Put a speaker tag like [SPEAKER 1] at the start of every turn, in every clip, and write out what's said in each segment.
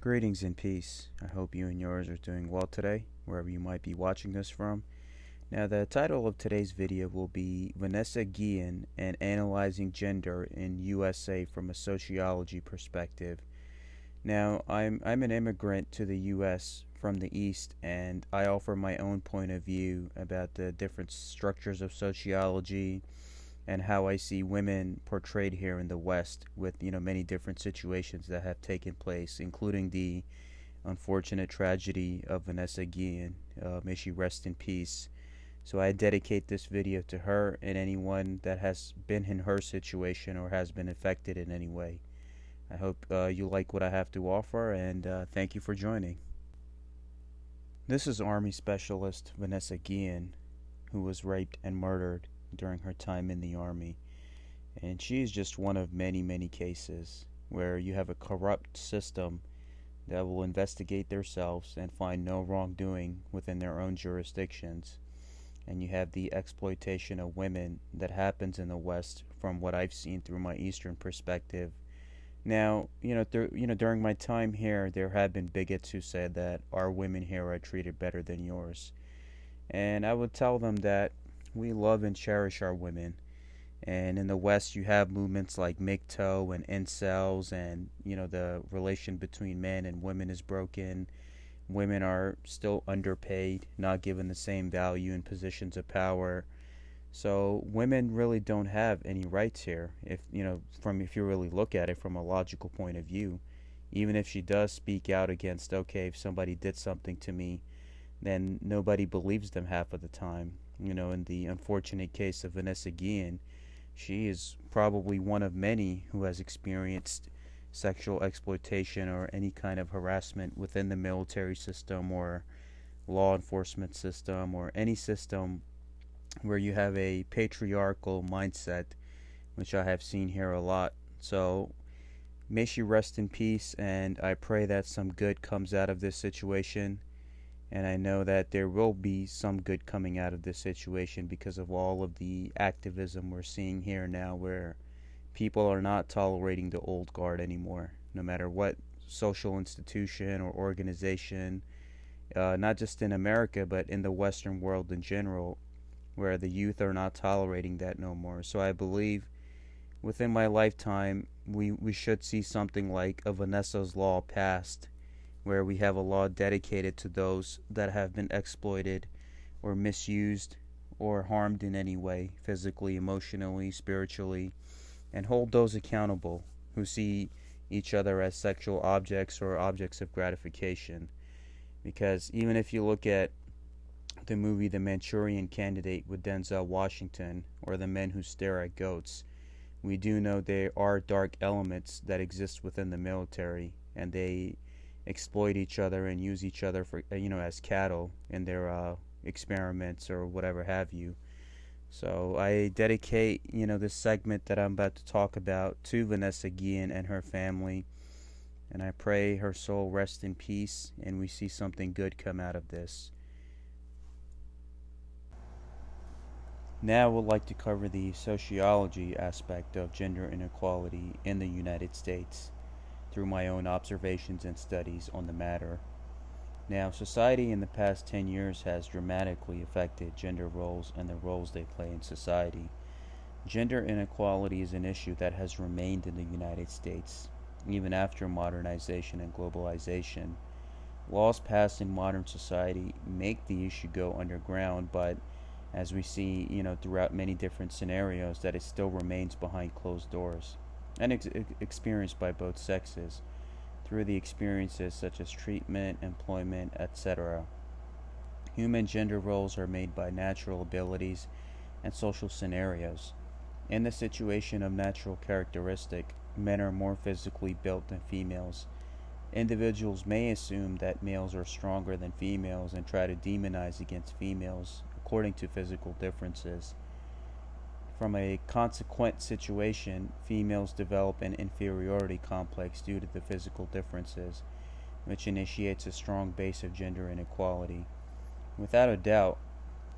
[SPEAKER 1] Greetings and peace. I hope you and yours are doing well today, wherever you might be watching this from. Now, the title of today's video will be Vanessa Guillén and Analyzing Gender in USA from a Sociology Perspective. Now, I'm an immigrant to the US from the East, and I offer my own point of view about the different structures of sociology and how I see women portrayed here in the West with many different situations that have taken place, including the unfortunate tragedy of Vanessa Guillén. May she rest in peace. So I dedicate this video to her and anyone that has been in her situation or has been affected in any way. I hope you like what I have to offer, and thank you for joining. This is Army Specialist Vanessa Guillén, who was raped and murdered during her time in the Army. And she is just one of many cases where you have a corrupt system that will investigate themselves and find no wrongdoing within their own jurisdictions. And you have the exploitation of women that happens in the West from what I've seen through my Eastern perspective. Now, during my time here, there have been bigots who said that our women here are treated better than yours. And I would tell them that we love and cherish our women. And in the West, you have movements like MGTOW and incels, and the relation between men and women is broken. Women are still underpaid, not given the same value in positions of power. So women really don't have any rights here. If you really look at it from a logical point of view, even if she does speak out against, okay, if somebody did something to me, then nobody believes them half of the time. In the unfortunate case of Vanessa Guillén, she is probably one of many who has experienced sexual exploitation or any kind of harassment within the military system or law enforcement system or any system where you have a patriarchal mindset, which I have seen here a lot. So may she rest in peace, and I pray that some good comes out of this situation. And I know that there will be some good coming out of this situation because of all of the activism we're seeing here now, where people are not tolerating the old guard anymore, no matter what social institution or organization, not just in America, but in the Western world in general, where the youth are not tolerating that no more. So I believe within my lifetime, we should see something like a Vanessa's Law passed, where we have a law dedicated to those that have been exploited or misused or harmed in any way, physically, emotionally, spiritually, and hold those accountable who see each other as sexual objects or objects of gratification. Because even if you look at the movie The Manchurian Candidate with Denzel Washington, or The Men Who Stare at Goats, we do know there are dark elements that exist within the military, and they exploit each other and use each other for as cattle in their experiments or whatever have you. So I dedicate this segment that I'm about to talk about to Vanessa Guillén and her family, and I pray her soul rest in peace and we see something good come out of this. Now I would like to cover the sociology aspect of gender inequality in the United States through my own observations and studies on the matter. Now, society in the past 10 years has dramatically affected gender roles and the roles they play in society. Gender inequality is an issue that has remained in the United States, even after modernization and globalization. Laws passed in modern society make the issue go underground, but as we see, throughout many different scenarios, that it still remains behind closed doors and experienced by both sexes through the experiences such as treatment, employment, etc. Human gender roles are made by natural abilities and social scenarios. In the situation of natural characteristic, men are more physically built than females. Individuals may assume that males are stronger than females and try to demonize against females according to physical differences. From a consequent situation, females develop an inferiority complex due to the physical differences, which initiates a strong base of gender inequality. Without a doubt,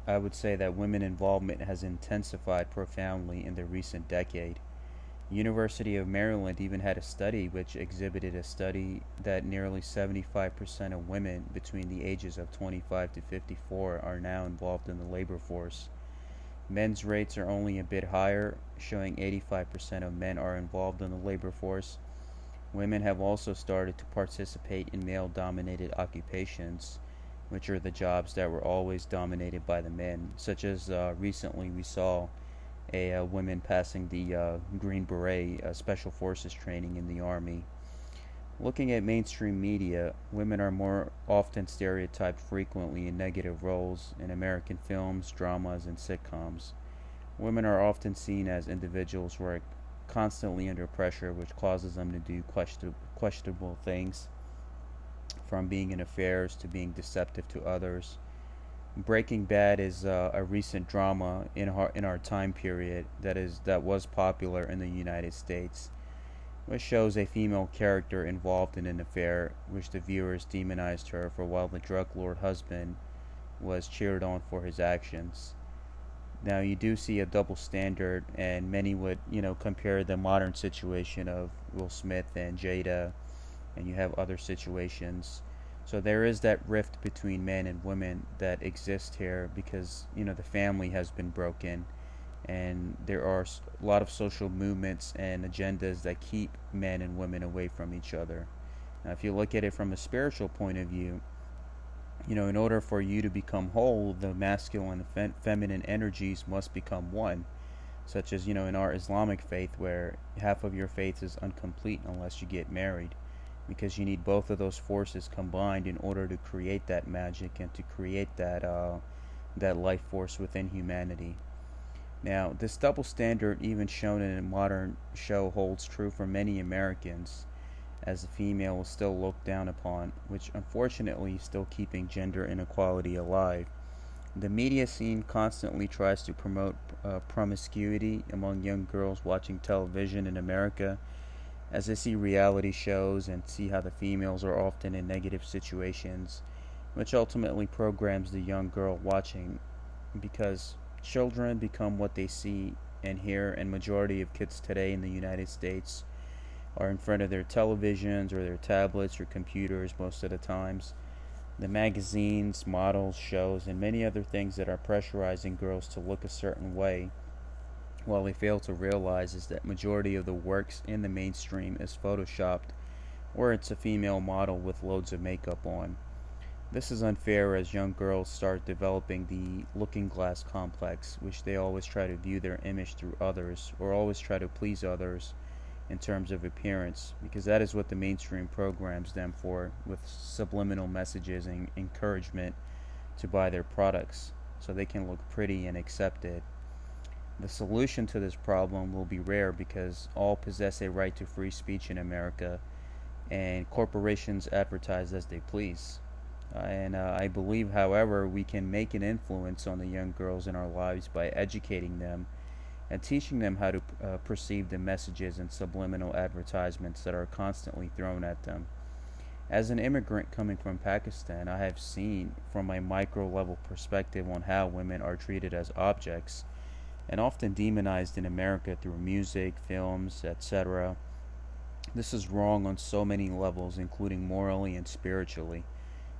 [SPEAKER 1] I would say that women involvement has intensified profoundly in the recent decade. University of Maryland even had a study which exhibited a study that nearly 75% of women between the ages of 25 to 54 are now involved in the labor force. Men's rates are only a bit higher, showing 85% of men are involved in the labor force. Women have also started to participate in male dominated occupations, which are the jobs that were always dominated by the men, such as recently we saw a women passing the Green Beret Special Forces training in the Army. Looking at mainstream media, women are more often stereotyped frequently in negative roles in American films, dramas, and sitcoms. Women are often seen as individuals who are constantly under pressure, which causes them to do questionable things, from being in affairs to being deceptive to others. Breaking Bad is a recent drama in our time period that was popular in the United States, which shows a female character involved in an affair, which the viewers demonized her for, while the drug lord husband was cheered on for his actions. Now you do see a double standard, and many would, compare the modern situation of Will Smith and Jada, and you have other situations. So there is that rift between men and women that exists here because, the family has been broken, and there are a lot of social movements and agendas that keep men and women away from each other. Now, if you look at it from a spiritual point of view, in order for you to become whole, the masculine and feminine energies must become one, such as, in our Islamic faith, where half of your faith is incomplete unless you get married, because you need both of those forces combined in order to create that magic and to create that life force within humanity. Now, this double standard, even shown in a modern show, holds true for many Americans, as the female is still looked down upon, which unfortunately is still keeping gender inequality alive. The media scene constantly tries to promote promiscuity among young girls watching television in America, as they see reality shows and see how the females are often in negative situations, which ultimately programs the young girl watching, because children become what they see and hear, and majority of kids today in the United States are in front of their televisions or their tablets or computers most of the times. The magazines, models, shows, and many other things that are pressurizing girls to look a certain way, while they fail to realize is that majority of the works in the mainstream is photoshopped, or it's a female model with loads of makeup on. This is unfair, as young girls start developing the looking glass complex, which they always try to view their image through others, or always try to please others in terms of appearance, because that is what the mainstream programs them for, with subliminal messages and encouragement to buy their products so they can look pretty and accepted. The solution to this problem will be rare, because all possess a right to free speech in America, and corporations advertise as they please. And I believe, however, we can make an influence on the young girls in our lives by educating them and teaching them how to perceive the messages and subliminal advertisements that are constantly thrown at them. As an immigrant coming from Pakistan, I have seen from a micro level perspective on how women are treated as objects and often demonized in America through music, films, etc. This is wrong on so many levels, including morally and spiritually,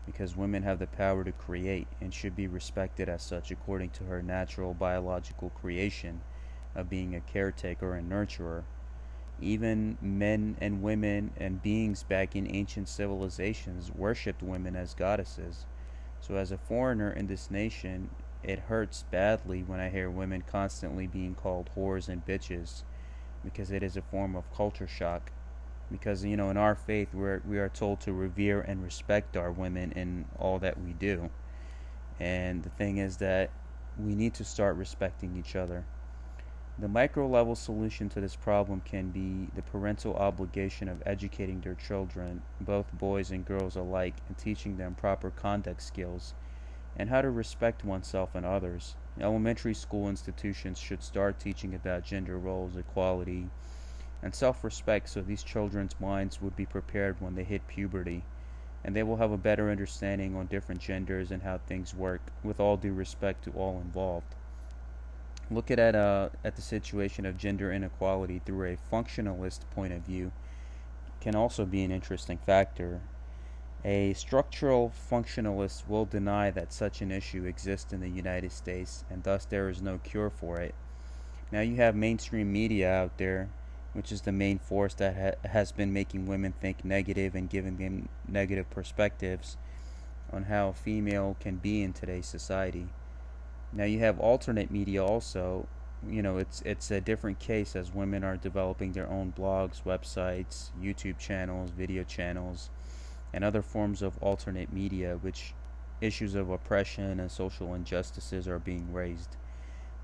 [SPEAKER 1] because women have the power to create and should be respected as such according to her natural biological creation of being a caretaker and nurturer. Even men and women and beings back in ancient civilizations worshipped women as goddesses. So, as a foreigner in this nation, it hurts badly when I hear women constantly being called whores and bitches, because it is a form of culture shock. Because, in our faith, we are told to revere and respect our women in all that we do. And the thing is that we need to start respecting each other. The micro level solution to this problem can be the parental obligation of educating their children, both boys and girls alike, and teaching them proper conduct skills and how to respect oneself and others. Elementary school institutions should start teaching about gender roles, equality, and self-respect, so these children's minds would be prepared when they hit puberty, and they will have a better understanding on different genders and how things work, with all due respect to all involved. Looking at the situation of gender inequality through a functionalist point of view can also be an interesting factor. A structural functionalist will deny that such an issue exists in the United States, and thus there is no cure for it. Now you have mainstream media out there, which is the main force that has been making women think negative and giving them negative perspectives on how a female can be in today's society. Now you have alternate media also. It's a different case as women are developing their own blogs, websites, YouTube channels, video channels, and other forms of alternate media, which issues of oppression and social injustices are being raised.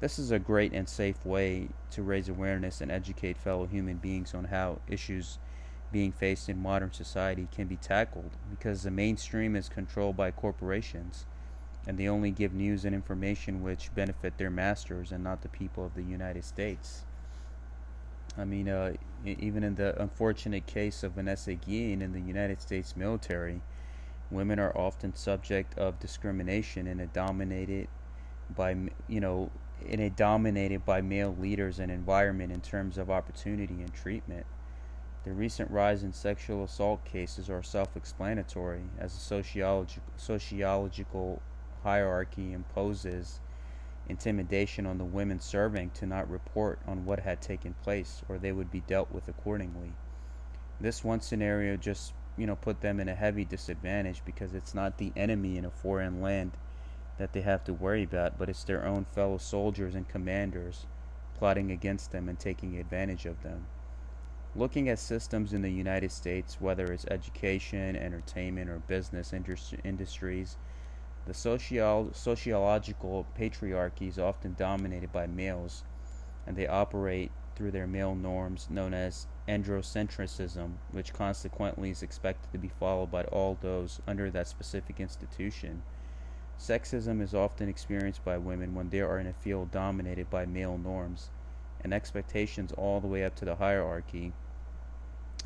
[SPEAKER 1] This is a great and safe way to raise awareness and educate fellow human beings on how issues being faced in modern society can be tackled, because the mainstream is controlled by corporations and they only give news and information which benefit their masters and not the people of the United States. I mean, even in the unfortunate case of Vanessa Guillén in the United States military, women are often subject of discrimination in a by dominated by male leaders and environment in terms of opportunity and treatment. The recent rise in sexual assault cases are self-explanatory, as the sociological hierarchy imposes intimidation on the women serving to not report on what had taken place, or they would be dealt with accordingly. This one scenario just put them in a heavy disadvantage, because it's not the enemy in a foreign land that they have to worry about, but it's their own fellow soldiers and commanders plotting against them and taking advantage of them. Looking at systems in the United States, whether it's education, entertainment, or business industries, the sociological patriarchy is often dominated by males, and they operate through their male norms known as androcentrism, which consequently is expected to be followed by all those under that specific institution. Sexism is often experienced by women when they are in a field dominated by male norms and expectations all the way up to the hierarchy.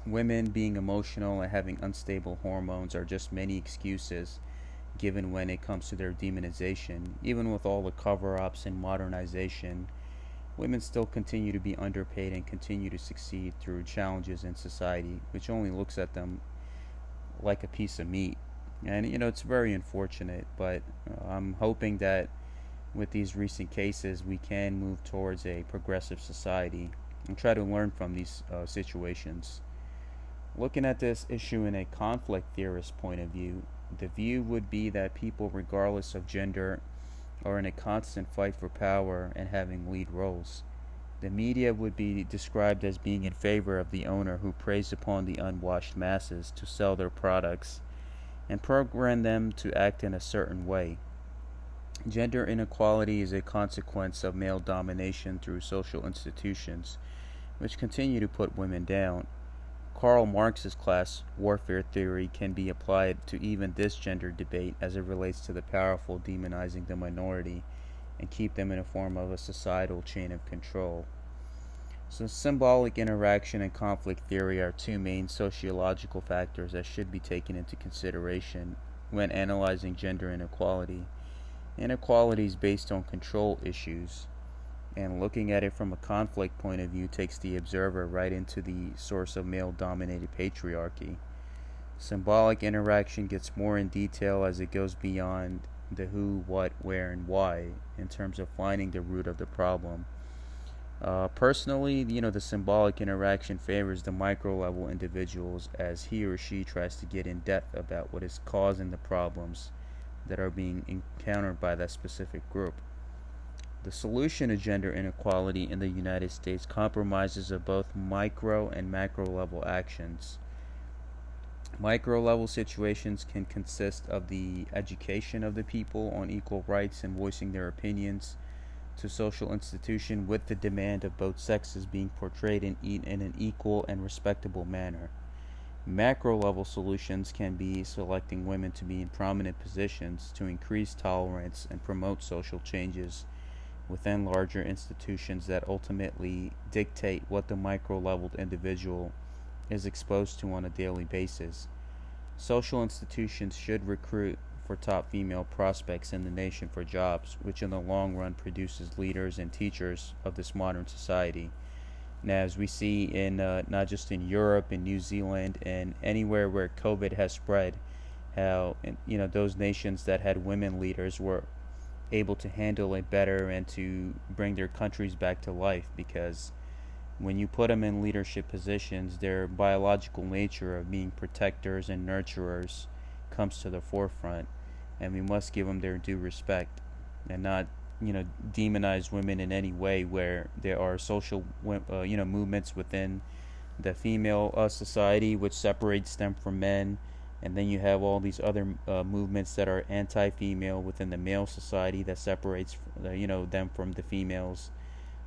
[SPEAKER 1] Women being emotional and having unstable hormones are just many excuses given when it comes to their demonization. Even with all the cover-ups and modernization, women still continue to be underpaid and continue to succeed through challenges in society, which only looks at them like a piece of meat. And it's very unfortunate, but I'm hoping that with these recent cases we can move towards a progressive society and try to learn from these situations. Looking at this issue in a conflict theorist point of view, the view would be that people, regardless of gender, are in a constant fight for power and having lead roles. The media would be described as being in favor of the owner who preys upon the unwashed masses to sell their products and program them to act in a certain way. Gender inequality is a consequence of male domination through social institutions, which continue to put women down. Karl Marx's class warfare theory can be applied to even this gender debate as it relates to the powerful demonizing the minority and keep them in a form of a societal chain of control. So symbolic interaction and conflict theory are two main sociological factors that should be taken into consideration when analyzing gender inequality. Inequality is based on control issues, and looking at it from a conflict point of view takes the observer right into the source of male-dominated patriarchy. Symbolic interaction gets more in detail as it goes beyond the who, what, where, and why in terms of finding the root of the problem. Personally, the symbolic interaction favors the micro-level individuals as he or she tries to get in depth about what is causing the problems that are being encountered by that specific group. The solution to gender inequality in the United States compromises of both micro and macro level actions. Micro level situations can consist of the education of the people on equal rights and voicing their opinions to social institution with the demand of both sexes being portrayed in an equal and respectable manner. Macro level solutions can be selecting women to be in prominent positions to increase tolerance and promote social changes within larger institutions that ultimately dictate what the micro-leveled individual is exposed to on a daily basis. Social institutions should recruit for top female prospects in the nation for jobs, which in the long run produces leaders and teachers of this modern society. Now, as we see in not just in Europe and New Zealand and anywhere where COVID has spread, how those nations that had women leaders were able to handle it better and to bring their countries back to life, because when you put them in leadership positions, their biological nature of being protectors and nurturers comes to the forefront, and we must give them their due respect and not demonize women in any way, where there are social movements within the female society which separates them from men, and then you have all these other movements that are anti-female within the male society that separates them from the females.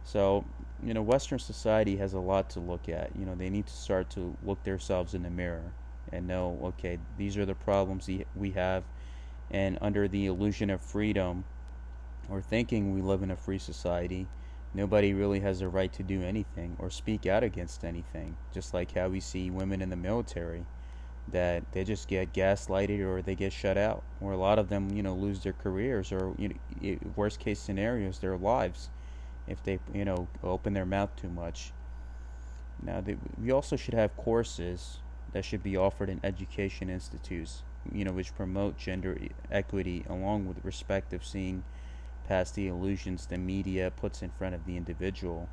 [SPEAKER 1] So Western society has a lot to look at. They need to start to look themselves in the mirror and know, okay, these are the problems we have, and under the illusion of freedom, or thinking we live in a free society, nobody really has a right to do anything or speak out against anything. Just like how we see women in the military, that they just get gaslighted or they get shut out, or a lot of them lose their careers, or worst case scenarios, their lives, if they open their mouth too much. Now we also should have courses that should be offered in education institutes which promote gender equity, along with respect of seeing past the illusions the media puts in front of the individual.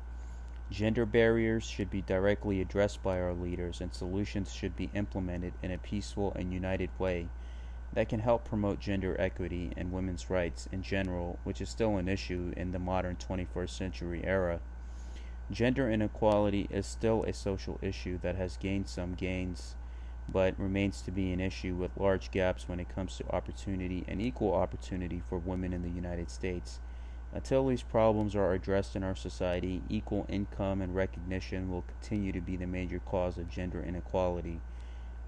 [SPEAKER 1] Gender barriers should be directly addressed by our leaders, and solutions should be implemented in a peaceful and united way that can help promote gender equity and women's rights in general, which is still an issue in the modern 21st century era. Gender inequality is still a social issue that has gained some gains, but remains to be an issue with large gaps when it comes to opportunity and equal opportunity for women in the United States. Until these problems are addressed in our society, equal income and recognition will continue to be the major cause of gender inequality.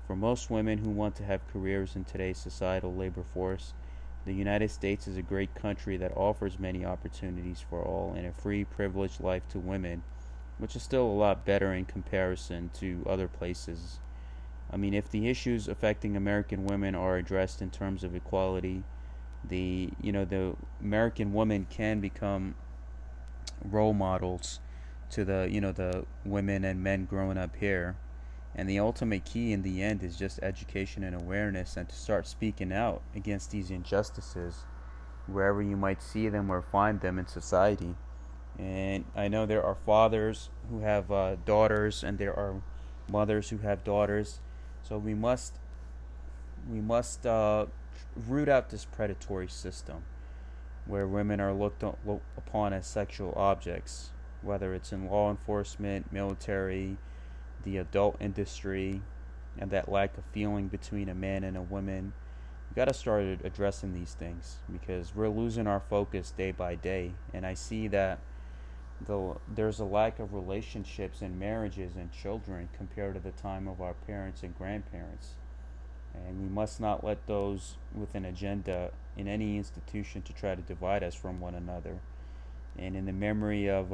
[SPEAKER 1] For most women who want to have careers in today's societal labor force, the United States is a great country that offers many opportunities for all and a free, privileged life to women, which is still a lot better in comparison to other places. I mean, if the issues affecting American women are addressed in terms of equality, the American women can become role models to the women and men growing up here. And the ultimate key in the end is just education and awareness, and to start speaking out against these injustices wherever you might see them or find them in society. And I know there are fathers who have daughters, and there are mothers who have daughters. So we must root out this predatory system where women are looked upon as sexual objects, whether it's in law enforcement, military, the adult industry, and that lack of feeling between a man and a woman. We've got to start addressing these things, because we're losing our focus day by day, and I see that there's a lack of relationships and marriages and children compared to the time of our parents and grandparents. And we must not let those with an agenda in any institution to try to divide us from one another. And in the memory of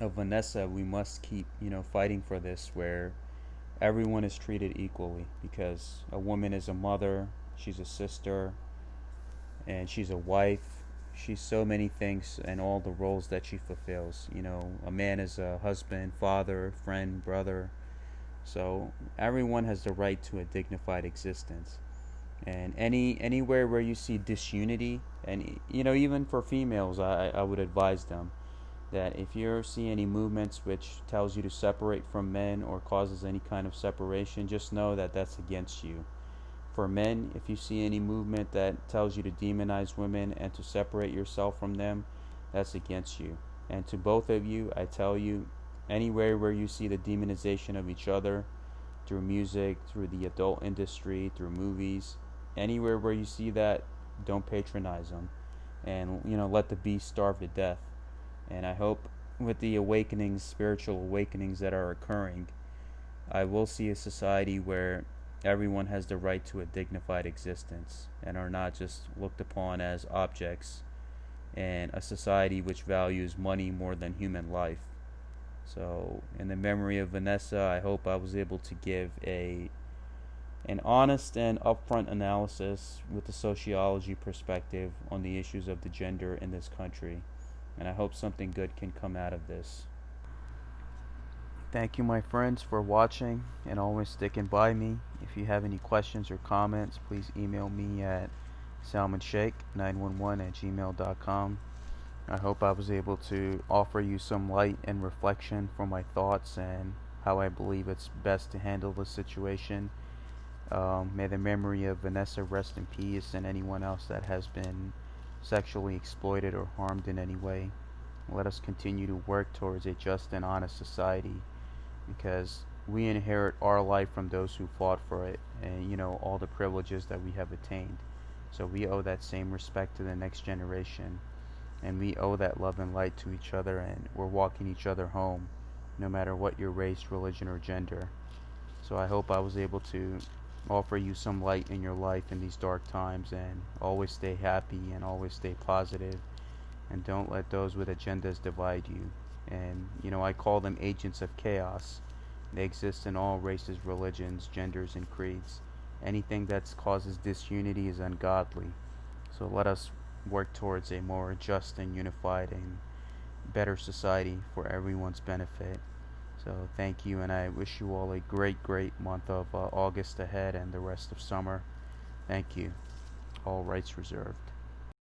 [SPEAKER 1] Vanessa, we must keep fighting for this, where everyone is treated equally, because a woman is a mother, she's a sister, and she's a wife. She's so many things, and all the roles that she fulfills. A man is a husband, father, friend, brother. So everyone has the right to a dignified existence. And anywhere where you see disunity, and even for females, I would advise them that if you see any movements which tells you to separate from men or causes any kind of separation, just know that that's against you. For men, if you see any movement that tells you to demonize women and to separate yourself from them, that's against you. And to both of you, I tell you, anywhere where you see the demonization of each other, through music, through the adult industry, through movies, anywhere where you see that, don't patronize them, and let the beast starve to death. And I hope with the awakenings, spiritual awakenings that are occurring, I will see a society where everyone has the right to a dignified existence and are not just looked upon as objects, and a society which values money more than human life. So in the memory of Vanessa, I hope I was able to give a an honest and upfront analysis with the sociology perspective on the issues of the gender in this country. And I hope something good can come out of this. Thank you, my friends, for watching and always sticking by me. If you have any questions or comments, please email me at salmonshake911@gmail.com. I hope I was able to offer you some light and reflection from my thoughts and how I believe it's best to handle the situation. May the memory of Vanessa rest in peace, and anyone else that has been sexually exploited or harmed in any way. Let us continue to work towards a just and honest society, because we inherit our life from those who fought for it, and all the privileges that we have attained. So we owe that same respect to the next generation, and we owe that love and light to each other, and we're walking each other home, no matter what your race, religion, or gender. So I hope I was able to offer you some light in your life in these dark times, and always stay happy and always stay positive, and don't let those with agendas divide you. And I call them agents of chaos. They exist in all races, religions, genders, and creeds. Anything that causes disunity is ungodly. So let us work towards a more just and unified and better society for everyone's benefit. So thank you, and I wish you all a great month of August ahead and the rest of summer. Thank you. All rights reserved.